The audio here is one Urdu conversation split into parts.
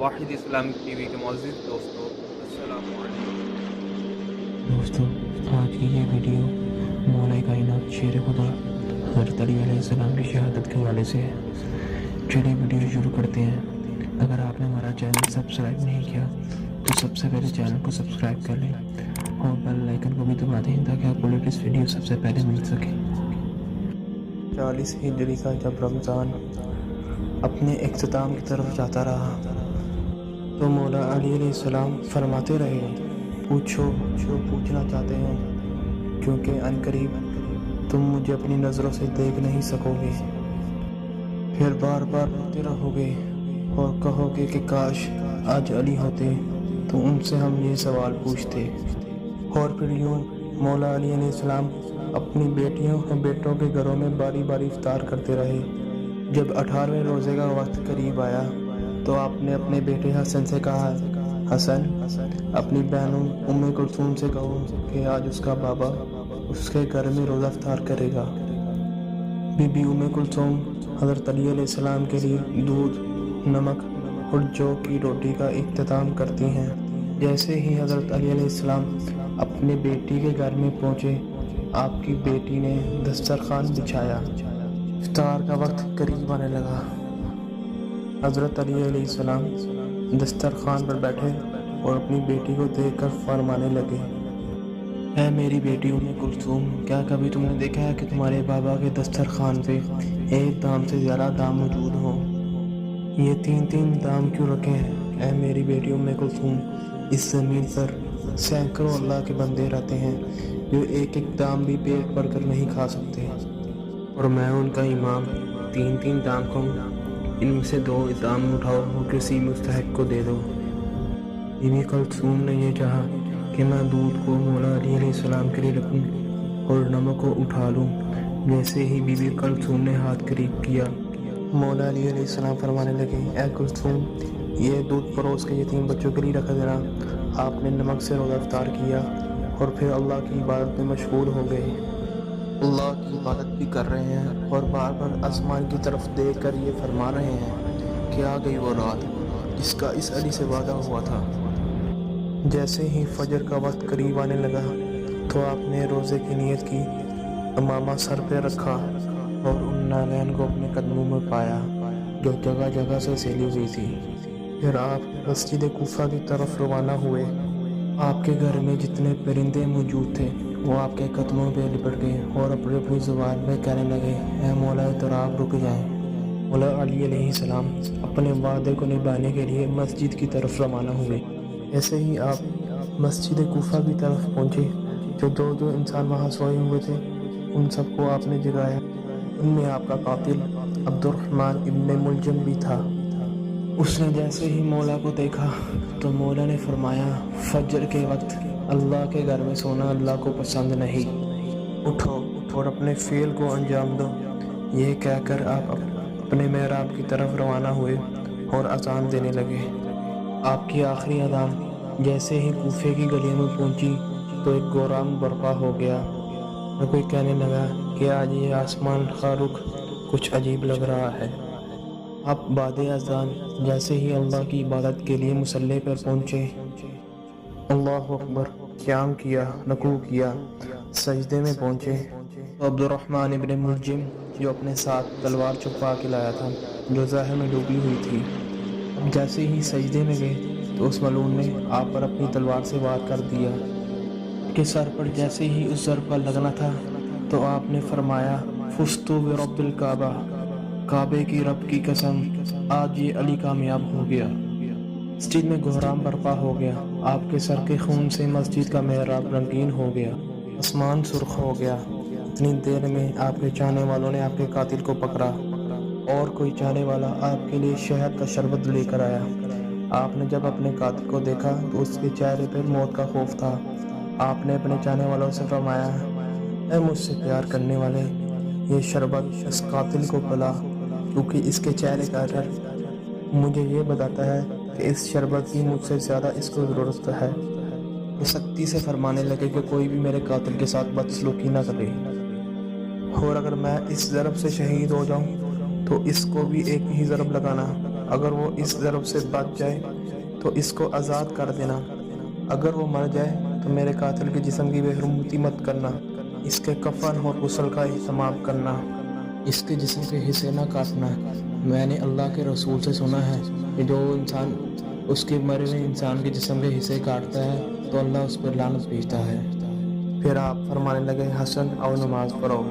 واحد اسلامک ٹی وی کے معزز دوستوں، السلام علیکم۔ دوستو، آج کی یہ ویڈیو مولا کائنات شیر خدا حضرت علی علیہ السلام کی شہادت کے حوالے سے ہے۔ چلیے ویڈیو شروع کرتے ہیں۔ اگر آپ نے ہمارا چینل سبسکرائب نہیں کیا تو سب سے پہلے چینل کو سبسکرائب کر لیں اور بیل آئیکن کو بھی دبا دیں تاکہ آپ کو لیٹسٹ ویڈیو سب سے پہلے مل سکے۔ 40 ہجری کا جب رمضان اپنے اختتام کی طرف جاتا رہا تو مولا علی علیہ السلام فرماتے رہے، پوچھو جو پوچھنا چاہتے ہیں، کیونکہ عنقریب تم مجھے اپنی نظروں سے دیکھ نہیں سکو گے۔ پھر بار بار روتے رہو گے اور کہو گے کہ کاش آج علی ہوتے تو ان سے ہم یہ سوال پوچھتے۔ اور پھر یوں مولا علی علیہ السلام اپنی بیٹیوں اور بیٹوں کے گھروں میں باری باری افطار کرتے رہے۔ جب 18ویں روزے کا وقت قریب آیا تو آپ نے اپنے بیٹے حسن سے کہا، حسن اپنی بہنوں ام کلثوم سے کہو کہ آج اس کا بابا اس کے گھر میں روزہ افطار کرے گا۔ بی بی ام کلثوم حضرت علی علیہ السلام کے لیے دودھ، نمک اور جو کی روٹی کا اہتمام کرتی ہیں۔ جیسے ہی حضرت علی علیہ السلام اپنے بیٹی کے گھر میں پہنچے، آپ کی بیٹی نے دسترخوان بچھایا۔ افطار کا وقت قریب آنے لگا۔ حضرت علی علیہ السلام دسترخوان پر بیٹھے اور اپنی بیٹی کو دیکھ کر فرمانے لگے، اے میری بیٹی ام کلثوم، کیا کبھی تم نے دیکھا ہے کہ تمہارے بابا کے دسترخوان پہ ایک دام سے زیادہ دام موجود ہوں؟ یہ 3 دام کیوں رکھے ہیں؟ اے میری بیٹی ام کلثوم، اس زمین پر سینکڑوں اللہ کے بندے رہتے ہیں جو ایک دام بھی پیٹ بھر کر نہیں کھا سکتے، اور میں ان کا امام 3 دام کھاؤں؟ ان میں سے 2 دام اٹھاؤ اور کسی مستحق کو دے دو۔ بی بی کلثوم نے یہ چاہا کہ میں دودھ کو مولا علی علیہ السلام کے لیے رکھوں اور نمک کو اٹھا لوں۔ جیسے ہی بی بی کلثوم نے ہاتھ قریب کیا، مولا علی علیہ السلام فرمانے لگے، اے کلثوم، یہ دودھ پروس کے یتیم بچوں کے لیے رکھ دینا۔ آپ نے نمک سے روزہ افطار کیا اور پھر اللہ کی عبادت میں مشغول ہو گئے۔ اللہ کی عبادت بھی کر رہے ہیں اور بار بار آسمان کی طرف دیکھ کر یہ فرما رہے ہیں کہ آ گئی وہ رات جس کا اس علی سے وعدہ ہوا تھا۔ جیسے ہی فجر کا وقت قریب آنے لگا تو آپ نے روزے کی نیت کی، امامہ سر پہ رکھا اور ان نالین کو اپنے قدموں میں پایا جو جگہ جگہ سے سیلی ہوئی تھی۔ پھر آپ مسجد کوفہ کی طرف روانہ ہوئے۔ آپ کے گھر میں جتنے پرندے موجود تھے وہ آپ کے قدموں پہ لپٹ گئے اور اپنی اپنی زبان میں کہنے لگے، اے مولا تراب رک جائیں۔ مولا علی علیہ السلام اپنے وعدے کو نبھانے کے لیے مسجد کی طرف روانہ ہوئے۔ ایسے ہی آپ مسجد کوفہ کی طرف پہنچے۔ جو 2 انسان وہاں سوئے ہوئے تھے ان سب کو آپ نے جگایا۔ ان میں آپ کا قاتل عبد الرحمن ابن ملجم بھی تھا۔ اس نے جیسے ہی مولا کو دیکھا تو مولا نے فرمایا، فجر کے وقت اللہ کے گھر میں سونا اللہ کو پسند نہیں، اٹھو اور اپنے فعل کو انجام دو۔ یہ کہہ کر آپ اپنے محراب کی طرف روانہ ہوئے اور اذان دینے لگے۔ آپ کی آخری اذان جیسے ہی کوفے کی گلیوں میں پہنچی تو ایک گورام برپا ہو گیا اور کوئی کہنے لگا کہ آج یہ آسمان کا رخ کچھ عجیب لگ رہا ہے۔ آپ بعد اذان جیسے ہی اللہ کی عبادت کے لیے مصلی پر پہنچے، اللہ اکبر، قیام کیا، رکوع کیا، سجدے میں پہنچے تو عبد الرحمن ابن ملجم جو اپنے ساتھ تلوار چھپا کے لایا تھا جو زہر میں ڈوبی ہوئی تھی، اب جیسے ہی سجدے میں گئے تو اس ملعون نے آپ پر اپنی تلوار سے وار کر دیا۔ آپ کے سر پر جیسے ہی اس ضرب کا لگنا تھا تو آپ نے فرمایا، فزت برب الکعبہ، کعبے کی رب کی قسم، آج یہ علی کامیاب ہو گیا۔ مسجد میں گہرام برپا ہو گیا۔ آپ کے سر کے خون سے مسجد کا محراب رنگین ہو گیا، آسمان سرخ ہو گیا۔ اتنی دیر میں آپ کے چاہنے والوں نے آپ کے قاتل کو پکڑا اور کوئی چاہنے والا آپ کے لیے شہد کا شربت لے کر آیا۔ آپ نے جب اپنے قاتل کو دیکھا تو اس کے چہرے پر موت کا خوف تھا۔ آپ نے اپنے چاہنے والوں سے فرمایا، اے مجھ سے پیار کرنے والے، یہ شربت اس قاتل کو پلا، کیونکہ اس کے چہرے کا اثر مجھے یہ بتاتا ہے کہ اس شربت کی مجھ سے زیادہ اس کو ضرورت ہے۔ وہ سختی سے فرمانے لگے کہ کوئی بھی میرے قاتل کے ساتھ بدسلوکی نہ کرے، اور اگر میں اس ضرب سے شہید ہو جاؤں تو تو اس کو بھی ایک ہی ضرب لگانا، اگر وہ اس ضرب سے بچ جائے تو اس کو آزاد کر دینا، اگر وہ مر جائے تو میرے قاتل کے جسم کی بے حرمتی مت کرنا، اس کے کفن اور غسل کا اہتمام کرنا، اس کے جسم کے حصے نہ کاٹنا۔ میں نے اللہ کے رسول سے سنا ہے کہ جو انسان اس کے مرے ہوئے انسان کے جسم کے حصے کاٹتا ہے تو اللہ اس پر لعنت بھیجتا ہے۔ پھر آپ فرمانے لگے، حسن آؤ نماز پڑھو۔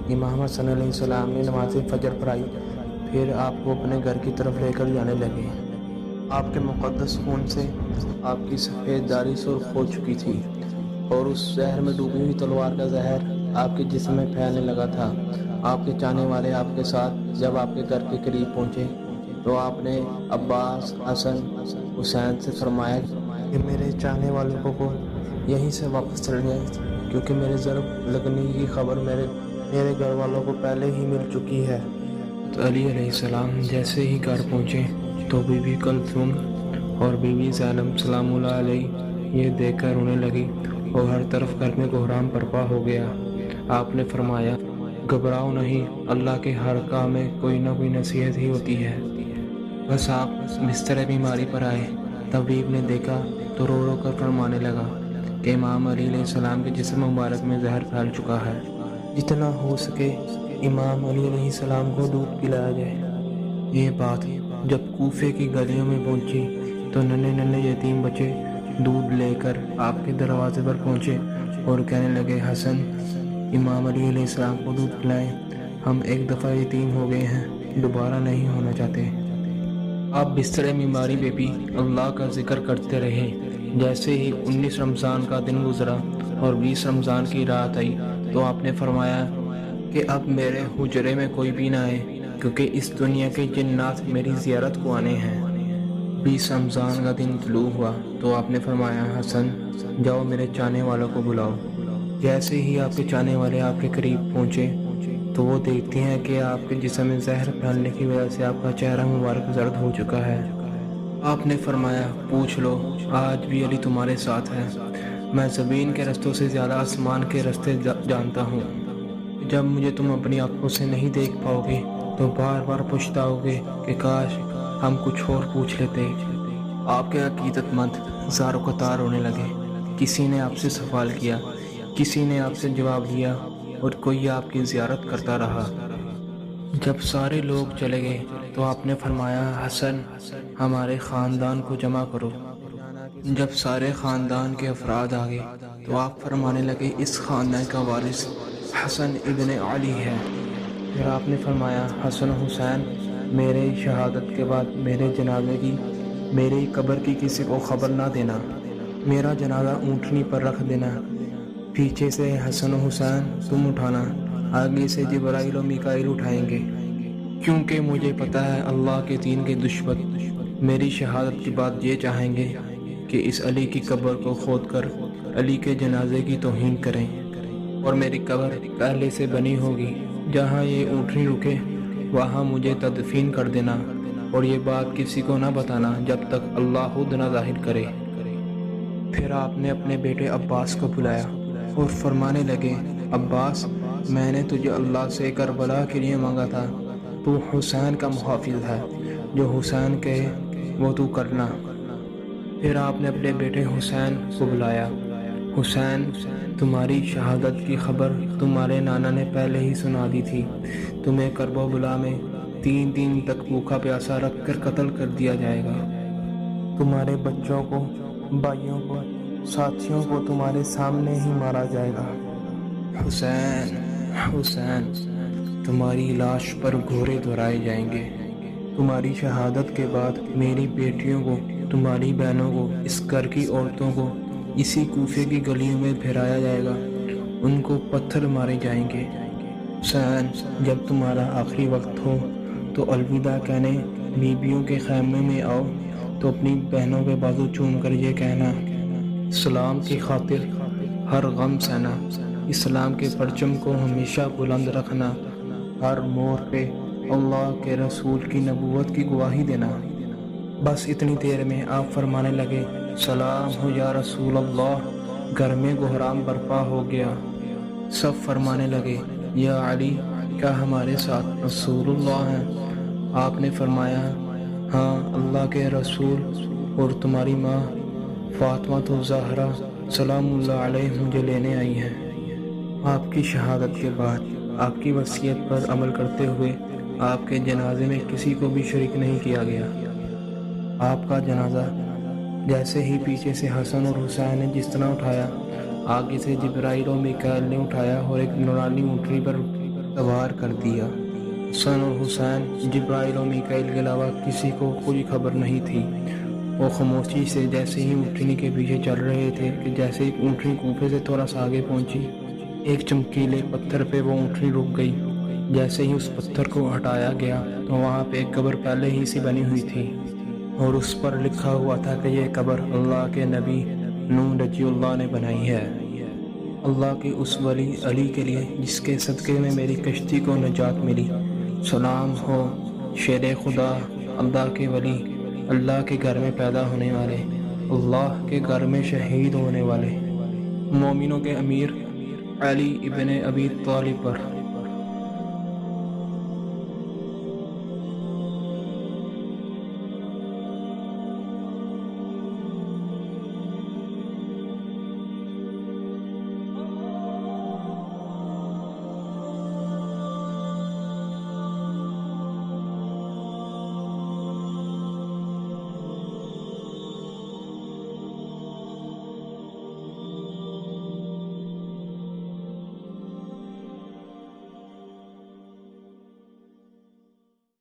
امام حسن علیہ السلام نے نماز فجر پڑھائی، پھر آپ کو اپنے گھر کی طرف لے کر جانے لگے۔ آپ کے مقدس خون سے آپ کی سفید داڑھی سرخ ہو چکی تھی اور اس زہر میں ڈوبی ہوئی تلوار کا زہر آپ کے جسم میں پھیلنے لگا تھا۔ آپ کے چاہنے والے آپ کے ساتھ جب آپ کے گھر کے قریب پہنچے تو آپ نے عباس، حسن، حسین سے فرمایا کہ میرے چاہنے والوں کو یہیں سے واپس چل جائیں، کیونکہ میرے ضرب لگنے کی خبر میرے گھر والوں کو پہلے ہی مل چکی ہے۔ تو علی علیہ السلام جیسے ہی گھر پہنچے تو بی بی کلثوم اور بی بی زینب سلام اللہ علیہ یہ دیکھ کر رونے لگی اور ہر طرف گھر میں کوہرام برپا ہو گیا۔ آپ نے فرمایا، گھبراؤ نہیں، اللہ کے ہر کام میں کوئی نہ کوئی نصیحت ہی ہوتی ہے۔ بس آپ بستر بیماری پر آئے، طبیب نے دیکھا تو رو رو کر فرمانے لگا کہ امام علی علیہ السلام کے جسم مبارک میں زہر پھیل چکا ہے، جتنا ہو سکے امام علی علیہ السلام کو دودھ پلایا جائے۔ یہ بات جب کوفے کی گلیوں میں پہنچی تو ننھے ننھے یتیم بچے دودھ لے کر آپ کے دروازے پر پہنچے اور کہنے لگے، حسن، امام علی علیہ السلام کو دودھ پلائیں، ہم ایک دفعہ یتیم ہو گئے ہیں، دوبارہ نہیں ہونا چاہتے۔ آپ بستر بیماری پہ بھی اللہ کا ذکر کرتے رہے۔ جیسے ہی 19 رمضان کا دن گزرا اور 20 رمضان کی رات آئی تو آپ نے فرمایا کہ اب میرے حجرے میں کوئی بھی نہ آئے، کیونکہ اس دنیا کے جنات میری زیارت کو آنے ہیں۔ 20 رمضان کا دن طلوع ہوا تو آپ نے فرمایا، حسن، جاؤ میرے چاہنے والوں کو بلاؤ۔ جیسے ہی آپ کے چاہنے والے آپ کے قریب پہنچے تو وہ دیکھتے ہیں کہ آپ کے جسم میں زہر پھیلنے کی وجہ سے آپ کا چہرہ مبارک زرد ہو چکا ہے۔ آپ نے فرمایا، پوچھ لو، آج بھی علی تمہارے ساتھ ہے۔ میں زمین کے رستوں سے زیادہ آسمان کے رستے جانتا ہوں۔ جب مجھے تم اپنی آنکھوں سے نہیں دیکھ پاؤ گے تو بار بار پچھتاؤ گے کہ کاش ہم کچھ اور پوچھ لیتے۔ آپ کے عقیدت مند زار و قطار ہونے لگے۔ کسی نے آپ سے سوال کیا، کسی نے آپ سے جواب دیا اور کوئی آپ کی زیارت کرتا رہا۔ جب سارے لوگ چلے گئے تو آپ نے فرمایا، حسن، ہمارے خاندان کو جمع کرو۔ جب سارے خاندان کے افراد آ گئے تو آپ فرمانے لگے، اس خاندان کا وارث حسن ابن علی ہے۔ پھر آپ نے فرمایا، حسن و حسین، میرے شہادت کے بعد میرے جنازے کی میری قبر کی کسی کو خبر نہ دینا، میرا جنازہ اونٹنی پر رکھ دینا، پیچھے سے حسن و حسین تم اٹھانا، آگے سے جبرائیل و میکائیل اٹھائیں گے، کیونکہ مجھے پتہ ہے اللہ کے دین کے دشمن میری شہادت کے بعد یہ چاہیں گے کہ اس علی کی قبر کو کھود کر علی کے جنازے کی توہین کریں، اور میری قبر پہلے سے بنی ہوگی، جہاں یہ اونٹنی رکے وہاں مجھے تدفین کر دینا، اور یہ بات کسی کو نہ بتانا جب تک اللہ خود نہ ظاہر کرے۔ پھر آپ نے اپنے بیٹے عباس کو بلایا اور فرمانے لگے، عباس، میں نے تجھے اللہ سے کربلا کے لیے مانگا تھا، تو حسین کا محافظ ہے، جو حسین کہے وہ تو کرنا۔ پھر آپ نے اپنے بیٹے حسین کو بلایا، حسین، تمہاری شہادت کی خبر تمہارے نانا نے پہلے ہی سنا دی تھی، تمہیں کربلا میں 3 دن تک بھوکا پیاسا رکھ کر قتل کر دیا جائے گا، تمہارے بچوں کو، بھائیوں کو، ساتھیوں کو تمہارے سامنے ہی مارا جائے گا۔ حسین، حسین، تمہاری لاش پر گھوڑے دوڑائے جائیں گے، تمہاری شہادت کے بعد میری بیٹیوں کو، تمہاری بہنوں کو، اس گھر کی عورتوں کو اسی کوفے کی گلیوں میں پھرایا جائے گا، ان کو پتھر مارے جائیں گے۔ حسین، جب تمہارا آخری وقت ہو تو الوداع کہنے بیبیوں کے خیمے میں آؤ تو اپنی بہنوں کے بازو چوم کر یہ کہنا، اسلام کی خاطر ہر غم سہنا، اسلام کے پرچم کو ہمیشہ بلند رکھنا، ہر موڑ پہ اللہ کے رسول کی نبوت کی گواہی دینا۔ بس اتنی دیر میں آپ فرمانے لگے، سلام ہو یا رسول اللہ، گھر میں کوہرام برپا ہو گیا۔ سب فرمانے لگے، یا علی، کیا ہمارے ساتھ رسول اللہ ہیں؟ آپ نے فرمایا ہاں اللہ کے رسول اور تمہاری ماں فاطمہ الزہرا سلام اللہ علیہ مجھے لینے آئی ہیں۔ آپ کی شہادت کے بعد آپ کی وصیت پر عمل کرتے ہوئے آپ کے جنازے میں کسی کو بھی شریک نہیں کیا گیا۔ آپ کا جنازہ جیسے ہی پیچھے سے حسن اور حسین نے جس طرح اٹھایا، آگے سے جبرائیل اور میکائیل نے اٹھایا اور ایک نورانی اونٹنی پر سوار کر دیا۔ حسن اور حسین، جبرائیل اور میکائیل کے علاوہ کسی کو کوئی خبر نہیں تھی۔ وہ خاموشی سے جیسے ہی اونٹنی کے پیچھے چل رہے تھے کہ جیسے ایک اونٹنی کوفے سے تھوڑا سا آگے پہنچی، ایک چمکیلے پتھر پہ وہ اونٹنی رک گئی۔ جیسے ہی اس پتھر کو ہٹایا گیا تو وہاں پہ ایک قبر پہلے ہی سے بنی ہوئی تھی اور اس پر لکھا ہوا تھا کہ یہ قبر اللہ کے نبی نوح رضی اللہ نے بنائی ہے، اللہ کے اس ولی علی کے لیے جس کے صدقے میں میری کشتی کو نجات ملی۔ سلام ہو شیر خدا، اللہ کے ولی، اللہ کے گھر میں پیدا ہونے والے، اللہ کے گھر میں شہید ہونے والے، مومنوں کے امیر علی ابن ابی طالب پر۔